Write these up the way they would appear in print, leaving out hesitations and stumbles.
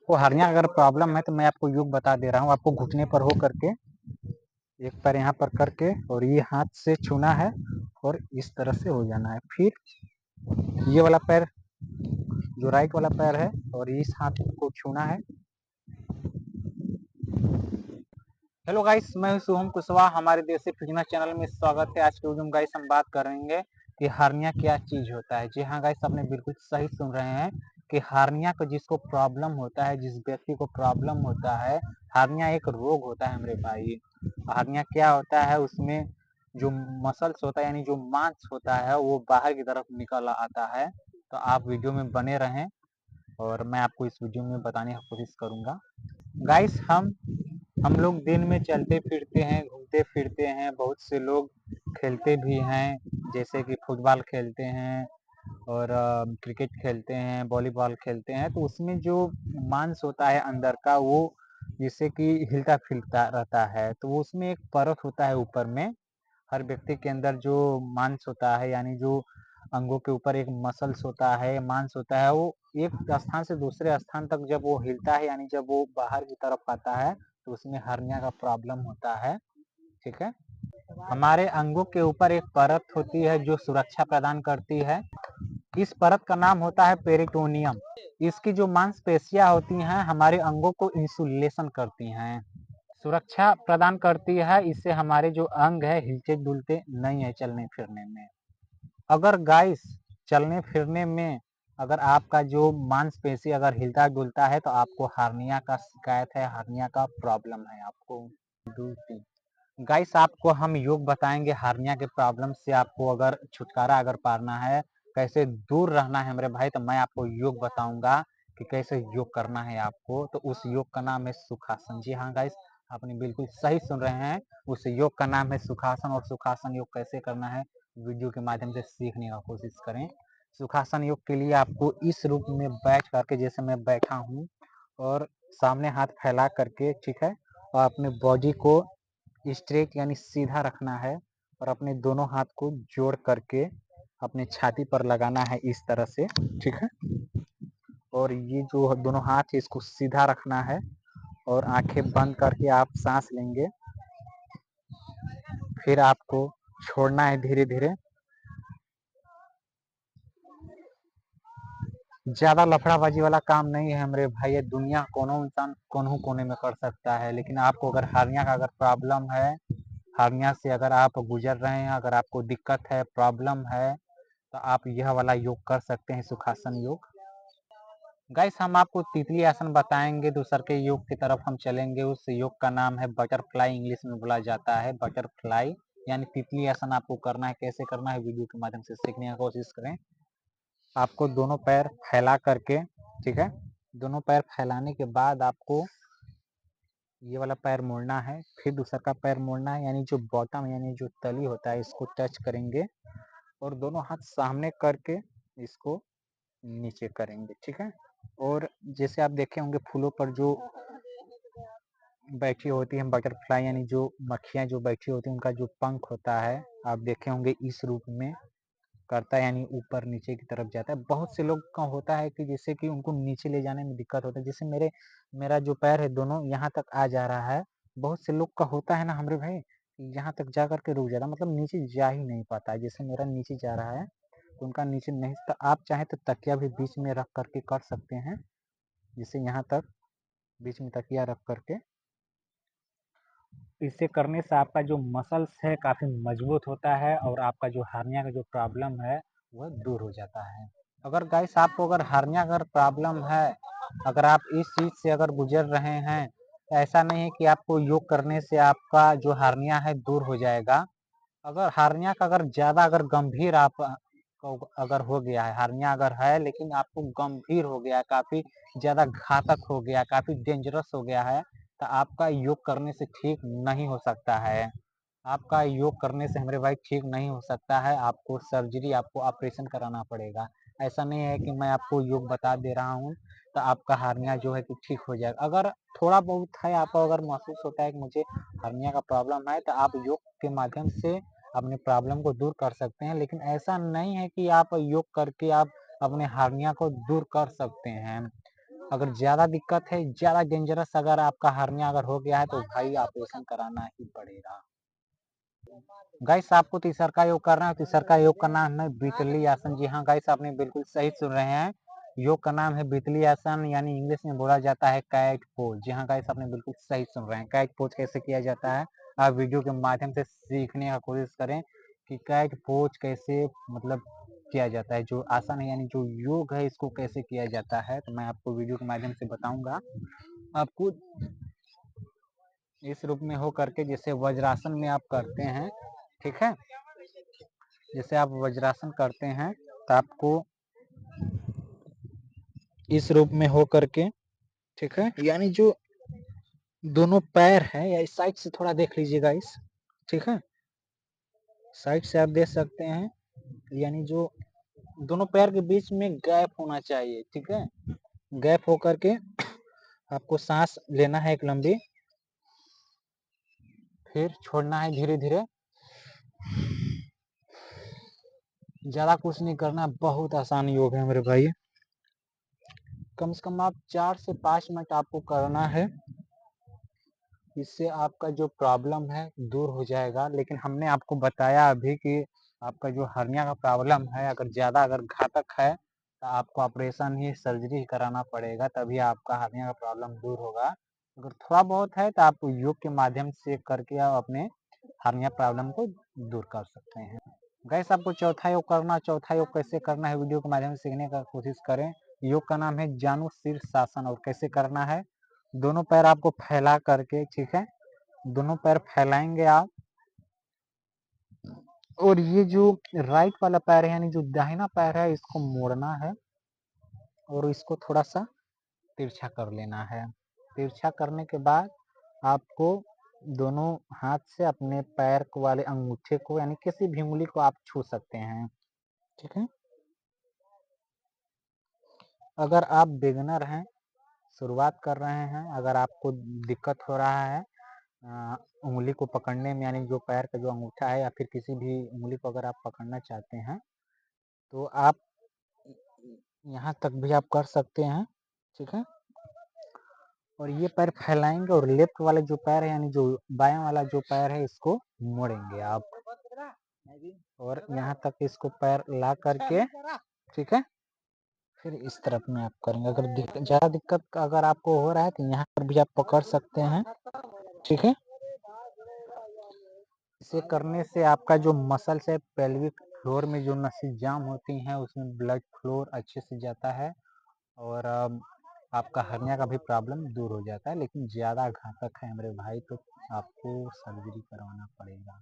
आपको हार्निया अगर प्रॉब्लम है तो मैं आपको योग बता दे रहा हूँ। आपको घुटने पर हो करके एक पैर यहाँ पर करके और ये हाथ से छूना है और इस तरह से हो जाना है। फिर ये वाला पैर जो राइट वाला पैर है और इस हाथ को छूना है। हेलो गाइस, मैं हूं शुभम कुशवाहा। हमारे देसी फिटनेस चैनल में स्वागत है। आज के वीडियो में गाइस हम बात करेंगे कि हार्निया क्या चीज होता है। जी हाँ गाइस, आपने बिल्कुल सही सुन रहे हैं कि हार्निया को जिसको प्रॉब्लम होता है, जिस व्यक्ति को प्रॉब्लम होता है, हार्निया एक रोग होता है मेरे भाई। हार्निया क्या होता है, उसमें जो मसल्स होता है यानी जो मांस होता है वो बाहर की तरफ निकल आता है। तो आप वीडियो में बने रहें और मैं आपको इस वीडियो में बताने की कोशिश करूंगा। गाइस हम लोग दिन में चलते फिरते हैं, घूमते फिरते हैं, बहुत से लोग खेलते भी हैं, जैसे कि फुटबॉल खेलते हैं और क्रिकेट खेलते हैं, वॉलीबॉल खेलते हैं। तो उसमें जो मांस होता है अंदर का वो जिससे कि हिलता फिरता रहता है, तो वो उसमें एक परत होता है ऊपर में। हर व्यक्ति के अंदर जो मांस होता है यानी जो अंगों के ऊपर एक मसल्स होता है, मांस होता है, वो एक स्थान से दूसरे स्थान तक जब वो हिलता है यानी जब वो बाहर की तरफ आता है तो उसमें हर्निया का प्रॉब्लम होता है। ठीक है। हमारे अंगों के ऊपर एक परत होती है जो सुरक्षा प्रदान करती है। इस परत का नाम होता है पेरिटोनियम। इसकी जो मांसपेशियां होती हैं हमारे अंगों को इंसुलेशन करती हैं, सुरक्षा प्रदान करती है। इससे हमारे जो अंग है हिलते डुलते नहीं है चलने फिरने में। अगर गाइस चलने फिरने में अगर आपका जो मांसपेशी अगर हिलता डुलता है तो आपको हार्निया का शिकायत है, हार्निया का प्रॉब्लम है आपको। गाइस आपको हम योग बताएंगे हार्निया के प्रॉब्लम से आपको अगर छुटकारा अगर पाना है, कैसे दूर रहना है मेरे भाई, तो मैं आपको योग बताऊंगा कि कैसे योग करना है आपको। तो उस योग का नाम है सुखासन। जी हाँ गाइस, आपने बिल्कुल सही सुन रहे हैं, उस योग का नाम है सुखासन। और सुखासन योग कैसे करना है वीडियो के माध्यम से सीखने का कोशिश करें। सुखासन योग के लिए आपको इस रूप में बैठ करके, जैसे मैं बैठा हूँ, और सामने हाथ फैला करके, ठीक है, और अपने बॉडी को स्ट्रेट यानी सीधा रखना है और अपने दोनों हाथ को जोड़ करके अपने छाती पर लगाना है इस तरह से। ठीक है। और ये जो दोनों हाथ है इसको सीधा रखना है और आंखें बंद करके आप सांस लेंगे। फिर आपको छोड़ना है धीरे धीरे। ज्यादा लफड़ाबाजी वाला काम नहीं है मेरे भाई, ये दुनिया कोनो इंसान कोनों कोने में कर सकता है। लेकिन आपको अगर हार्निया का अगर प्रॉब्लम है, हार्निया से अगर आप गुजर रहे हैं, अगर आपको दिक्कत है, प्रॉब्लम है, तो आप यह वाला योग कर सकते हैं, सुखासन योग। गाइस हम आपको तितली आसन बताएंगे, दूसर के योग की तरफ हम चलेंगे। उस योग का नाम है बटरफ्लाई, इंग्लिश में बोला जाता है बटरफ्लाई यानी तितली आसन। आपको करना है, कैसे करना है वीडियो के माध्यम से सीखने की कोशिश करें। आपको दोनों पैर फैला करके, ठीक है, दोनों पैर फैलाने के बाद आपको ये वाला पैर मोड़ना है, फिर दूसरा का पैर मोड़ना है, यानी जो बॉटम यानी जो तली होता है इसको टच करेंगे और दोनों हाथ सामने करके इसको नीचे करेंगे। ठीक है। और जैसे आप देखे होंगे फूलों पर जो बैठी होती है बटरफ्लाई यानी जो मक्खियां जो बैठी होती है उनका जो पंख होता है, आप देखे होंगे इस रूप में करता है, यानी ऊपर नीचे की तरफ जाता है। बहुत से लोग का होता है कि जैसे कि उनको नीचे ले जाने में दिक्कत होता है, जैसे मेरा जो पैर है दोनों यहाँ तक आ जा रहा है। बहुत से लोग का होता है ना हमरे भाई, यहाँ तक जा करके रुक जाता, मतलब नीचे जा ही नहीं पाता है। जैसे मेरा नीचे जा रहा है तो उनका नीचे नहीं, तो आप चाहे तो तकिया भी बीच में रख करके कर सकते हैं, जिसे यहाँ तक बीच में तकिया रख करके। इसे करने से आपका जो मसल्स है काफ़ी मजबूत होता है और आपका जो हार्निया का जो प्रॉब्लम है वह दूर हो जाता है। अगर गाइस आपको अगर हार्निया अगर प्रॉब्लम है, अगर आप इस चीज़ से अगर गुजर रहे हैं, तो ऐसा नहीं है कि आपको योग करने से आपका जो हार्निया है दूर हो जाएगा। अगर हार्निया का अगर ज़्यादा अगर गंभीर आप को अगर हो गया है, हार्निया अगर है लेकिन आपको गंभीर हो गया है, काफ़ी ज़्यादा घातक हो गया, काफ़ी डेंजरस हो गया है, तो आपका योग करने से ठीक नहीं हो सकता है। आपका योग करने से हमारे भाई ठीक नहीं हो सकता है, आपको सर्जरी, आपको ऑपरेशन कराना पड़ेगा। ऐसा नहीं है कि मैं आपको योग बता दे रहा हूँ तो आपका हार्निया जो है कि ठीक हो जाएगा। अगर थोड़ा बहुत है आपको अगर महसूस होता है कि मुझे हार्निया का प्रॉब्लम है, तो आप योग के माध्यम से अपने प्रॉब्लम को दूर कर सकते हैं। लेकिन ऐसा नहीं है कि आप योग करके आप अपने हार्निया को दूर कर सकते हैं। अगर ज़्यादा दिक्कत है, ज़्यादा डेंजरस अगर आपका हर्निया अगर हो गया है तो भाई ऑपरेशन कराना ही पड़ेगा। गाइस आपको तीसरा योग करना है, तीसरा योग का नाम है बितली आसन। जी हाँ गाइस, आपने बिल्कुल सही सुन रहे हैं। योग का नाम है बितली आसन, यानी इंग्लिश में बोला जाता है कैट पोज। जी हाँ गाइस, आपने बिल्कुल सही सुन रहे हैं। कैट पोज कैसे किया जाता है, आप वीडियो के माध्यम से सीखने का कोशिश करें कि कैट पोज कैसे मतलब किया जाता है। जो आसन है यानी जो योग है इसको कैसे किया जाता है, तो मैं आपको वीडियो के माध्यम से बताऊंगा। आपको इस रूप में हो करके जैसे वज्रासन में आप करते हैं, ठीक है, जैसे आप वज्रासन करते हैं तो आपको इस रूप में हो करके, ठीक है, यानी जो दोनों पैर है या इस साइड से थोड़ा देख लीजिएगा इस, ठीक है, साइड से आप देख सकते हैं, यानी जो दोनों पैर के बीच में गैप होना चाहिए, ठीक है। गैप हो करके आपको सांस लेना है एक लंबी, फिर छोड़ना है धीरे धीरे। ज्यादा कुछ नहीं करना, बहुत आसान योग है मेरे भाई। कम से कम आप 4 से 5 मिनट आपको करना है, इससे आपका जो प्रॉब्लम है दूर हो जाएगा। लेकिन हमने आपको बताया अभी कि आपका जो हर्निया का प्रॉब्लम है अगर ज़्यादा अगर घातक है तो आपको ऑपरेशन ही सर्जरी ही कराना पड़ेगा, तभी आपका हर्निया का प्रॉब्लम दूर होगा। अगर थोड़ा बहुत है तो आप योग के माध्यम से करके आप अपने हर्निया प्रॉब्लम को दूर कर सकते हैं। गैस आपको चौथा योग करना, चौथा योग कैसे करना है वीडियो के माध्यम से सीखने का कोशिश करें। योग का नाम है जानु शीर्षासन, और कैसे करना है, दोनों पैर आपको फैला करके, ठीक है, दोनों पैर फैलाएंगे आप, और ये जो राइट वाला पैर है यानी जो दाहिना पैर है इसको मोड़ना है और इसको थोड़ा सा तिरछा कर लेना है। तिरछा करने के बाद आपको दोनों हाथ से अपने पैर को वाले अंगूठे को यानी किसी भी उंगली को आप छू सकते हैं, ठीक है। अगर आप बिगनर हैं, शुरुआत कर रहे हैं, अगर आपको दिक्कत हो रहा है उंगली को पकड़ने में, यानी जो पैर का जो अंगूठा है या फिर किसी भी उंगली को अगर आप पकड़ना चाहते हैं तो आप यहाँ तक भी आप कर सकते हैं, ठीक है। और ये पैर फैलाएंगे और लेफ्ट वाले जो पैर है यानी जो बायां वाला जो पैर है इसको मोड़ेंगे आप, और यहाँ तक इसको पैर ला करके, ठीक है, फिर इस तरफ में आप करेंगे। अगर ज़्यादा दिक्कत अगर आपको हो रहा है तो यहाँ पर भी आप पकड़ सकते हैं, ठीक है। इसे करने से आपका जो मसल्स है पेल्विक फ्लोर में जो नसें जाम होती हैं उसमें ब्लड फ्लो अच्छे से जाता है और आपका हर्निया का भी प्रॉब्लम दूर हो जाता है। लेकिन ज़्यादा घातक है मेरे भाई तो आपको सर्जरी करवाना पड़ेगा।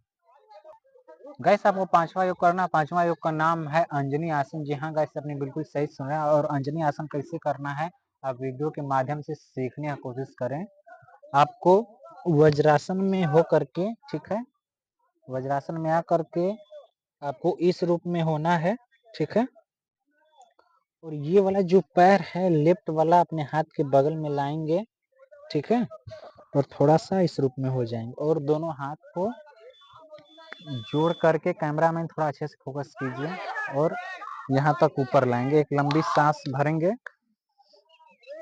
गैस आपको पांचवा योग करना, पांचवा योग का नाम है अंजनी आसन। जी हाँ गैस, आपने बिल्कुल सही सुना। और अंजनी आसन कैसे करना है आप वीडियो के माध्यम से सीखने की कोशिश करें। आपको वज्रासन में हो करके, ठीक है, वज्रासन में आकर के आपको इस रूप में होना है, ठीक है। और ये वाला जो पैर है लेफ्ट वाला अपने हाथ के बगल में लाएंगे, ठीक है, और थोड़ा सा इस रूप में हो जाएंगे और दोनों हाथ को जोड़ करके, कैमरा मैन थोड़ा अच्छे से फोकस कीजिए, और यहाँ तक ऊपर लाएंगे, एक लंबी सांस भरेंगे,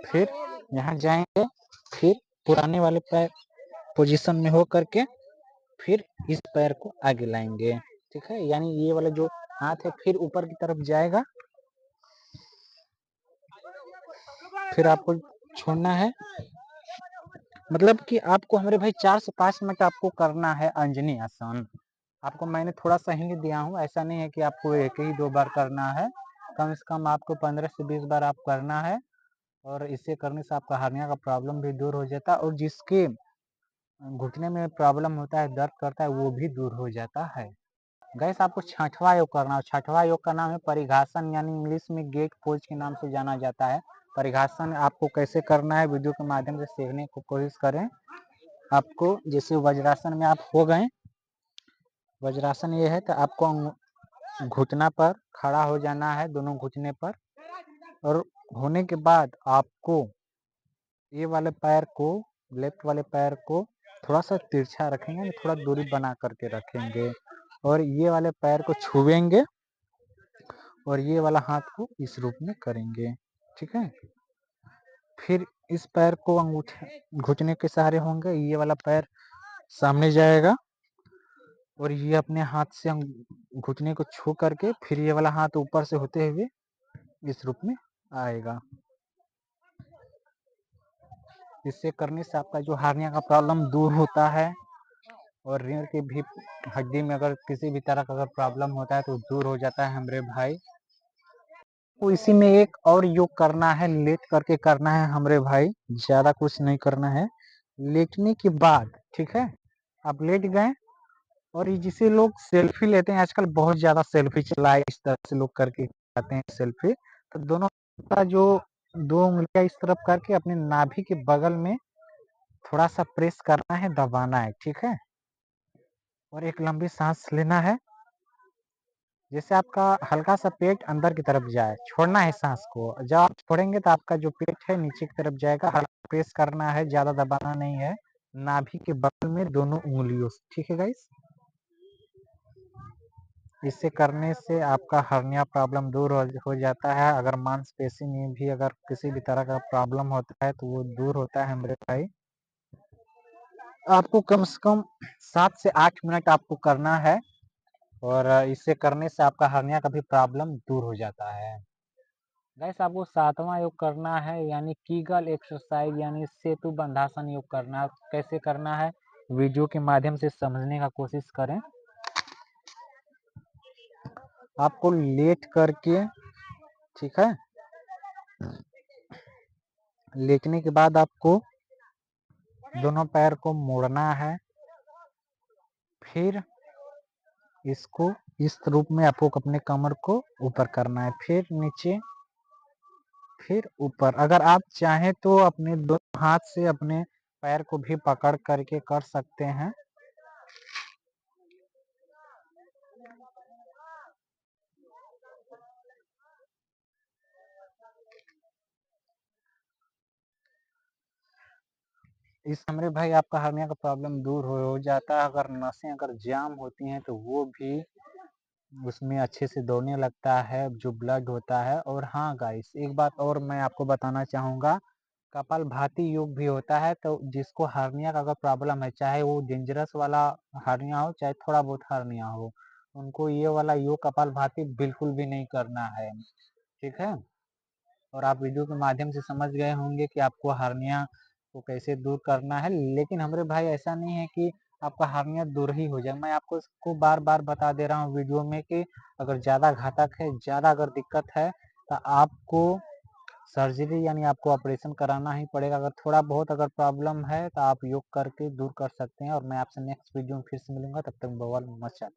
फिर यहाँ जाएंगे, फिर पुराने वाले पैर पोजीशन में हो करके फिर इस पैर को आगे लाएंगे, ठीक है। यानी ये वाला जो हाथ है फिर ऊपर की तरफ जाएगा, फिर आपको छोड़ना है। मतलब कि आपको हमारे भाई 4 से 5 मिनट आपको करना है अंजनी आसन। आपको मैंने थोड़ा सा हिंट दिया हूँ, ऐसा नहीं है कि आपको एक ही 2 बार करना है, कम से कम आपको 15 से 20 बार आप करना है। और इसे करने से आपका हर्निया का प्रॉब्लम भी दूर हो जाता है, और जिसके घुटने में प्रॉब्लम होता है, दर्द करता है, वो भी दूर हो जाता है। गैस आपको छठवां योग करना है। छठवां योग का नाम है परिघासन, यानी इंग्लिश में गेट पोज के नाम से जाना जाता है। परिघासन आपको कैसे करना है वीडियो के माध्यम से सीखने की कोशिश करें। आपको जैसे वज्रासन में आप हो गए, वज्रासन ये है तो आपको घुटना पर खड़ा हो जाना है, दोनों घुटने पर, और होने के बाद आपको ये वाले पैर को, लेफ्ट वाले पैर को थोड़ा सा तिरछा रखेंगे, थोड़ा दूरी बना करके रखेंगे, और ये वाले पैर को छुएंगे और ये वाला हाथ को इस रूप में करेंगे, ठीक है। फिर इस पैर को अंगूठे घुटने के सहारे होंगे, ये वाला पैर सामने जाएगा और ये अपने हाथ से घुटने को छू करके फिर ये वाला हाथ ऊपर से होते हुए इस रूप में आएगा। इससे करने से आपका जो हार्निया का प्रॉब्लम दूर होता है और रीढ़ की भी हड्डी में अगर किसी भी तरह का अगर प्रॉब्लम होता है तो दूर हो जाता है हमारे भाई। तो इसी में एक और योग करना है, लेट करके करना है हमारे भाई, ज्यादा कुछ नहीं करना है। लेटने के बाद ठीक है, आप लेट गए और ये जिसे लोग सेल्फी लेते हैं, आजकल बहुत ज्यादा सेल्फी चला है, इस तरह से लोग करके आते हैं सेल्फी। तो दोनों का जो दो उंगलियां इस तरफ करके अपने नाभि के बगल में थोड़ा सा प्रेस करना है, दबाना है, ठीक है। और एक लंबी सांस लेना है, जैसे आपका हल्का सा पेट अंदर की तरफ जाए, छोड़ना है सांस को। जब आप छोड़ेंगे तो आपका जो पेट है नीचे की तरफ जाएगा, हल्का प्रेस करना है, ज्यादा दबाना नहीं है, नाभि के बगल में दोनों उंगलियों से, ठीक है गाइस। इसे करने से आपका हर्निया प्रॉब्लम दूर हो जाता है। अगर मांसपेशी में भी अगर किसी भी तरह का प्रॉब्लम होता है तो वो दूर होता है मेरे भाई। आपको कम से कम 7 से 8 मिनट आपको करना है और इसे करने से आपका हर्निया का भी प्रॉब्लम दूर हो जाता है। गाइस आपको 7वां योग करना है, यानी कीगल एक्सरसाइज यानी सेतु बंधासन योग करना है। कैसे करना है वीडियो के माध्यम से समझने का कोशिश करें। आपको लेट करके, ठीक है, लेटने के बाद आपको दोनों पैर को मोड़ना है, फिर इसको इस रूप में आपको अपने कमर को ऊपर करना है, फिर नीचे, फिर ऊपर। अगर आप चाहें तो अपने दोनों हाथ से अपने पैर को भी पकड़ करके कर सकते हैं। इस हमरे भाई आपका हर्निया का प्रॉब्लम दूर हो जाता है। अगर नसें अगर जाम होती हैं तो वो भी उसमें अच्छे से दौड़ने लगता है, जो ब्लड होता है। और हाँ गाइस, एक बात और मैं आपको बताना चाहूँगा, कपालभाति योग भी होता है। तो जिसको हर्निया का अगर प्रॉब्लम है, चाहे वो डेंजरस वाला हर्निया हो चाहे थोड़ा बहुत हर्निया हो, उनको ये वाला योग कपालभाति बिल्कुल भी नहीं करना है, ठीक है। और आप वीडियो के माध्यम से समझ गए होंगे कि आपको हार्निया को कैसे दूर करना है। लेकिन हमारे भाई ऐसा नहीं है कि आपका हार्निया दूर ही हो जाए। मैं आपको इसको बार बार बता दे रहा हूँ वीडियो में कि अगर ज़्यादा घातक है, ज़्यादा अगर दिक्कत है तो आपको सर्जरी यानी आपको ऑपरेशन कराना ही पड़ेगा। अगर थोड़ा बहुत अगर प्रॉब्लम है तो आप योग करके दूर कर सकते हैं। और मैं आपसे नेक्स्ट वीडियो में फिर से मिलूंगा, तब तक बवाल मचा।